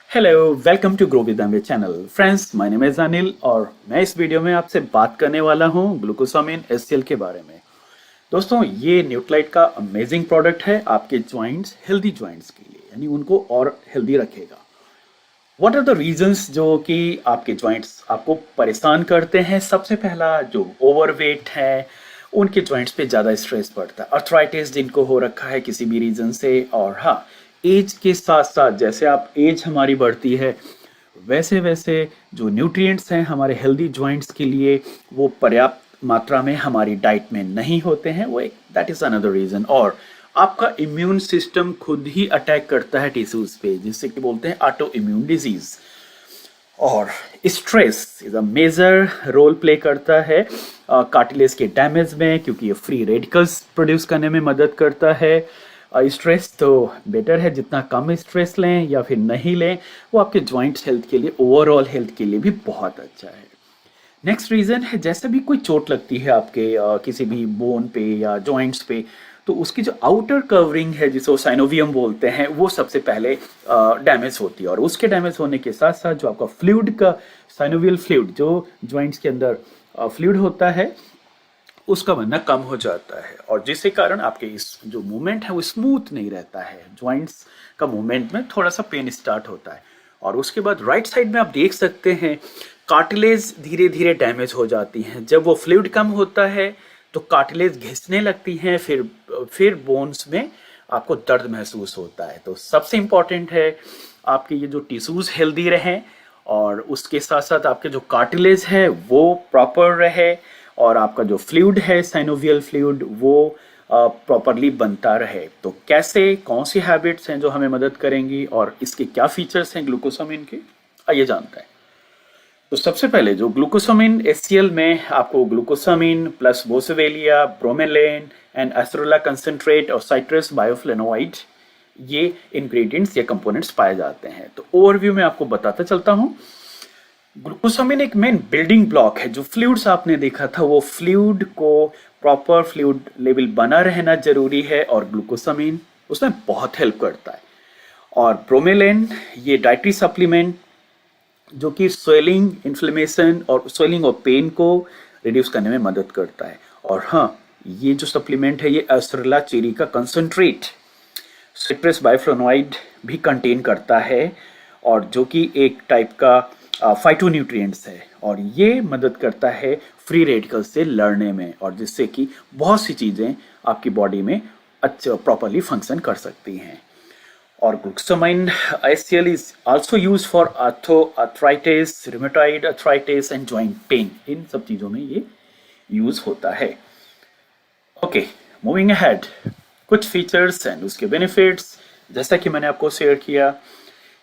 Hello, welcome to grow with Amway channel. Friends, my name is Anil और मैं इस video में आपसे बात करने वाला हूं ग्लूकोसामिन एचसीएल के बारे में। दोस्तों, ये न्यूट्रालाइट का अमेजिंग प्रोडक्ट है आपके जॉइंट्स, हेल्दी जॉइंट्स के लिए, यानी उनको और हेल्दी रखेगा। व्हाट आर द रीजंस जो कि आपके जॉइंट्स आपको परेशान करते हैं? सबसे पहला, जो ओवरवेट है उनके जॉइंट्स पे ज़्यादा स्ट्रेस पड़ता है, अर्थराइटिस जिनको हो रखा है किसी भी रीज़न से, और हाँ, एज के साथ साथ जैसे आप एज हमारी बढ़ती है वैसे वैसे जो न्यूट्रिएंट्स हैं हमारे हेल्दी जॉइंट्स के लिए वो पर्याप्त मात्रा में हमारी डाइट में नहीं होते हैं, वो एक दैट इज़ अनदर रीज़न। और आपका इम्यून सिस्टम खुद ही अटैक करता है टिश्यूज पे, जिससे कि बोलते हैं ऑटो इम्यून डिजीज। और stress is a major role play करता है कार्टिलेज के डैमेज में, क्योंकि ये फ्री रेडिकल्स प्रोड्यूस करने में मदद करता है। स्ट्रेस तो बेटर है, जितना कम स्ट्रेस लें या फिर नहीं लें वो आपके जॉइंट्स हेल्थ के लिए, ओवरऑल हेल्थ के लिए भी बहुत अच्छा है। नेक्स्ट रीज़न है, जैसे भी कोई चोट लगती है आपके किसी भी बोन पे या जॉइंट्स पे, तो उसकी जो आउटर कवरिंग है जिसे वो साइनोवियम बोलते हैं, वो सबसे पहले डैमेज होती है। और उसके डैमेज होने के साथ साथ जो आपका फ्लूइड का साइनोवियल फ्लूइड, जो जॉइंट्स के अंदर फ्लूइड होता है, उसका बनना कम हो जाता है, और जिसके कारण आपके इस जो मूवमेंट है वो स्मूथ नहीं रहता है। जॉइंट्स का मूवमेंट में थोड़ा सा पेन स्टार्ट होता है। और उसके बाद राइट साइड में आप देख सकते हैं कार्टिलेज धीरे धीरे डैमेज हो जाती हैं। जब वो फ्लूइड कम होता है तो कार्टिलेज घिसने लगती हैं, फिर बोन्स में आपको दर्द महसूस होता है। तो सबसे इम्पॉर्टेंट है आपके ये जो टिश्यूज हेल्दी रहें, और उसके साथ साथ आपके जो कार्टिलेज है वो प्रॉपर रहे, और आपका जो फ्लूइड है साइनोवियल फ्लूइड वो प्रॉपरली बनता रहे। तो कैसे, कौन सी हैबिट्स हैं जो हमें मदद करेंगी और इसके क्या फीचर्स हैं ग्लूकोसामिन के, आइए जानते हैं। तो सबसे पहले जो ग्लूकोसामिन एचसीएल में आपको glucosamine plus boswellia, bromelain and acerola concentrate और साइट्रस बायोफ्लेनोइड, ये इंग्रेडिएंट्स या कंपोनेंट्स पाए जाते हैं। तो ओवरव्यू में आपको बताता चलता हूँ। ग्लूकोसामिन एक मेन बिल्डिंग ब्लॉक है। जो फ्लूइड्स आपने देखा था वो फ्लूइड को प्रॉपर फ्लूइड लेवल बना रहना जरूरी है, और ग्लूकोसामिन उसमें बहुत हेल्प करता है। और ब्रोमेलेन ये डाइटरी सप्लीमेंट जो कि स्वेलिंग, इन्फ्लेमेशन और स्वेलिंग और पेन को रिड्यूस करने में मदद करता है। और हाँ, ये जो सप्लीमेंट है ये एस्ट्रेला चेरी का कंसंट्रेट सिट्रस बायोफ्लोनोइड भी कंटेन करता है, और जो कि एक टाइप का फाइटोन्यूट्रिएंट्स है, और ये मदद करता है फ्री रेडिकल्स से लड़ने में, और जिससे कि बहुत सी चीज़ें आपकी बॉडी में अच्छा प्रॉपरली फंक्शन कर सकती हैं। और glucosamine HCl is also used for arthritis, rheumatoid arthritis and joint pain। इन सब चीज़ों में ये यूज होता है। ओके, मूविंग अहेड, कुछ फीचर्स एंड उसके बेनिफिट्स। जैसा कि मैंने आपको शेयर किया,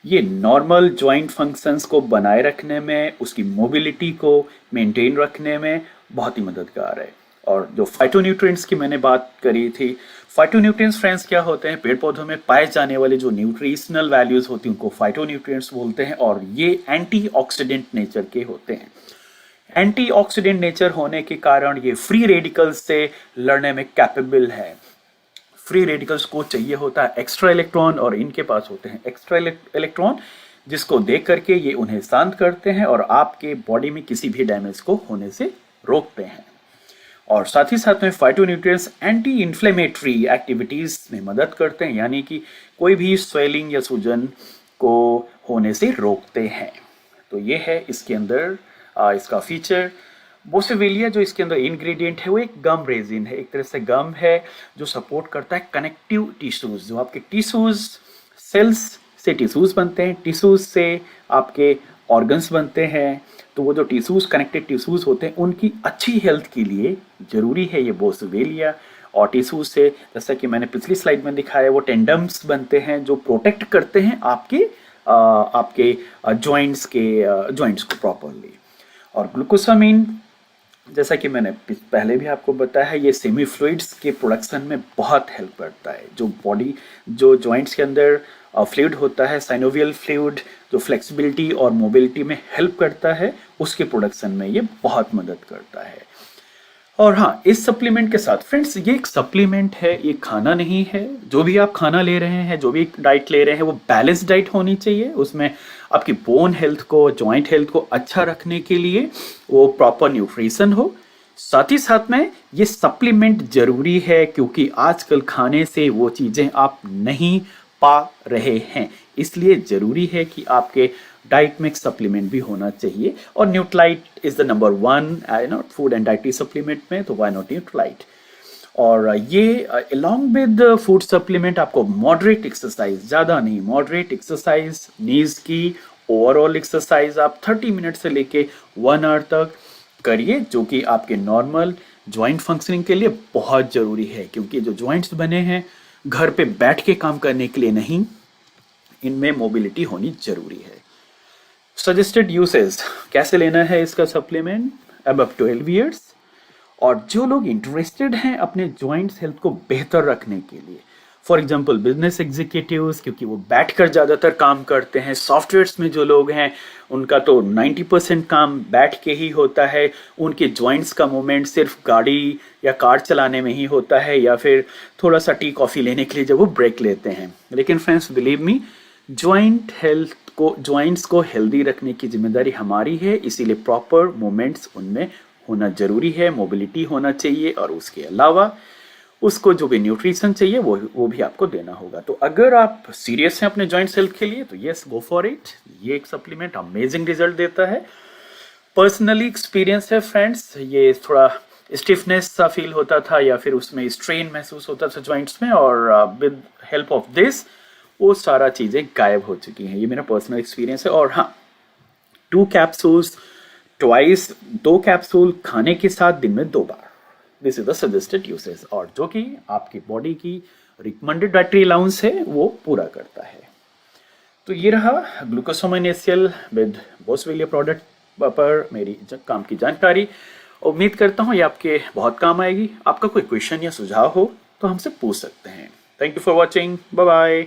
ये नॉर्मल जॉइंट फंक्शंस को बनाए रखने में, उसकी मोबिलिटी को मेंटेन रखने में बहुत ही मददगार है। और जो फाइटोन्यूट्रिएंट्स की मैंने बात करी थी, फाइटोन्यूट्रिएंट्स फ्रेंड्स क्या होते हैं? पेड़ पौधों में पाए जाने वाले जो न्यूट्रिशनल वैल्यूज होती हैं उनको फाइटोन्यूट्रिएंट्स बोलते हैं, और ये एंटीऑक्सीडेंट नेचर के होते हैं। एंटीऑक्सीडेंट नेचर होने के कारण ये फ्री रेडिकल्स से लड़ने में कैपेबल है। फ्री रेडिकल्स को चाहिए होता है एक्स्ट्रा इलेक्ट्रॉन, और इनके पास होते हैं एक्स्ट्रा इलेक्ट्रॉन, जिसको देख करके ये उन्हें शांत करते हैं और आपके बॉडी में किसी भी डैमेज को होने से रोकते हैं। और साथ ही साथ में फाइटोन्यूट्रिएंट्स एंटी इन्फ्लेमेटरी एक्टिविटीज में मदद करते हैं, यानी कि कोई भी स्वेलिंग या सूजन को होने से रोकते हैं। तो ये है इसके अंदर इसका फीचर। बोसेवेलिया जो इसके अंदर इंग्रेडिएंट है वो एक गम रेजिन है, एक तरह से गम है जो सपोर्ट करता है कनेक्टिव टिश्यूज। जो आपके टिश्यूज, सेल्स से टिश्यूज बनते हैं, टिश्यूज से आपके ऑर्गन्स बनते हैं। तो वो जो टिश्यूज, कनेक्टेड टिश्यूज होते हैं, उनकी अच्छी हेल्थ के लिए जरूरी है ये बोसेवेलिया। और टिश्यूज से, जैसा कि मैंने पिछली स्लाइड में दिखाया, वो टेंडम्स बनते हैं जो प्रोटेक्ट करते हैं आपके जॉइंट्स को प्रॉपरली। और ग्लूकोसामिन, जैसा कि मैंने पहले भी आपको बताया है, ये सेमी फ्लूइड्स के प्रोडक्शन में बहुत हेल्प करता है। जो जॉइंट्स के अंदर फ्लूइड होता है, साइनोवियल फ्लूइड, जो फ्लेक्सिबिलिटी और मोबिलिटी में हेल्प करता है, उसके प्रोडक्शन में ये बहुत मदद करता है। और हाँ, इस सप्लीमेंट के साथ फ्रेंड्स, ये एक सप्लीमेंट है, ये खाना नहीं है। जो भी आप खाना ले रहे हैं, जो भी डाइट ले रहे हैं, वो बैलेंस डाइट होनी चाहिए। उसमें आपकी बोन हेल्थ को, जॉइंट हेल्थ को अच्छा रखने के लिए वो प्रॉपर न्यूट्रिशन हो। साथ ही साथ में ये सप्लीमेंट जरूरी है, क्योंकि आजकल खाने से वो चीज़ें आप नहीं पा रहे हैं। इसलिए जरूरी है कि आपके डाइट में सप्लीमेंट भी होना चाहिए। और Nutrilite is the number 1 food and dietary supplement में, तो व्हाई नॉट न्यूट्रालाइट। और ये अलोंग विद फूड सप्लीमेंट आपको मॉडरेट एक्सरसाइज, ज़्यादा नहीं, मॉडरेट एक्सरसाइज, नीज की ओवरऑल एक्सरसाइज आप 30 मिनट से लेके 1 आवर तक करिए, जो कि आपके नॉर्मल जॉइंट फंक्शनिंग के लिए बहुत ज़रूरी है। क्योंकि जो जॉइंट्स बने हैं घर पे बैठ के काम करने के लिए नहीं, इनमें मोबिलिटी होनी जरूरी है। सजेस्टेड यूसेज, कैसे लेना है इसका सप्लीमेंट, अबव 12 ईयर्स। और जो लोग इंटरेस्टेड हैं अपने जॉइंट्स हेल्थ को बेहतर रखने के लिए, फॉर एग्जांपल बिजनेस एग्जीक्यूटिव्स, क्योंकि वो बैठकर ज़्यादातर काम करते हैं। सॉफ्टवेयर्स में जो लोग हैं उनका तो 90% काम बैठ के ही होता है। उनके जॉइंट्स का मूवमेंट सिर्फ गाड़ी या कार चलाने में ही होता है, या फिर थोड़ा सा टी कॉफ़ी लेने के लिए जब वो ब्रेक लेते हैं। लेकिन friends, believe me, joint health को, जॉइंट्स को हेल्दी रखने की जिम्मेदारी हमारी है। इसीलिए प्रॉपर मूवमेंट्स उनमें होना जरूरी है, मोबिलिटी होना चाहिए। और उसके अलावा उसको जो भी न्यूट्रिशन चाहिए वो भी आपको देना होगा। तो अगर आप सीरियस हैं अपने जॉइंट्स हेल्थ के लिए, तो यस, गो फॉर इट। ये एक सप्लीमेंट अमेजिंग रिजल्ट देता है। पर्सनली एक्सपीरियंस है फ्रेंड्स, ये थोड़ा स्टिफनेस सा फील होता था या फिर उसमें स्ट्रेन महसूस होता था जॉइंट्स में, और विद हेल्प ऑफ दिस वो सारा चीज़ें गायब हो चुकी हैं। ये मेरा पर्सनल एक्सपीरियंस है। और हाँ, 2 कैप्सूल्स ट्वाइस, 2 कैप्सूल खाने के साथ दिन में 2 बार, this is the suggested usage, और जो कि आपकी बॉडी की रिकमेंडेड डाइटरी अलाउंस है वो पूरा करता है। तो ये रहा ग्लूकोसामाइन एचसीएल विद बोसवेलिया प्रोडक्ट पर मेरी काम की जानकारी। उम्मीद करता हूँ ये आपके बहुत काम आएगी। आपका कोई क्वेश्चन या सुझाव हो तो हमसे पूछ सकते हैं। Thank you for watching, bye bye.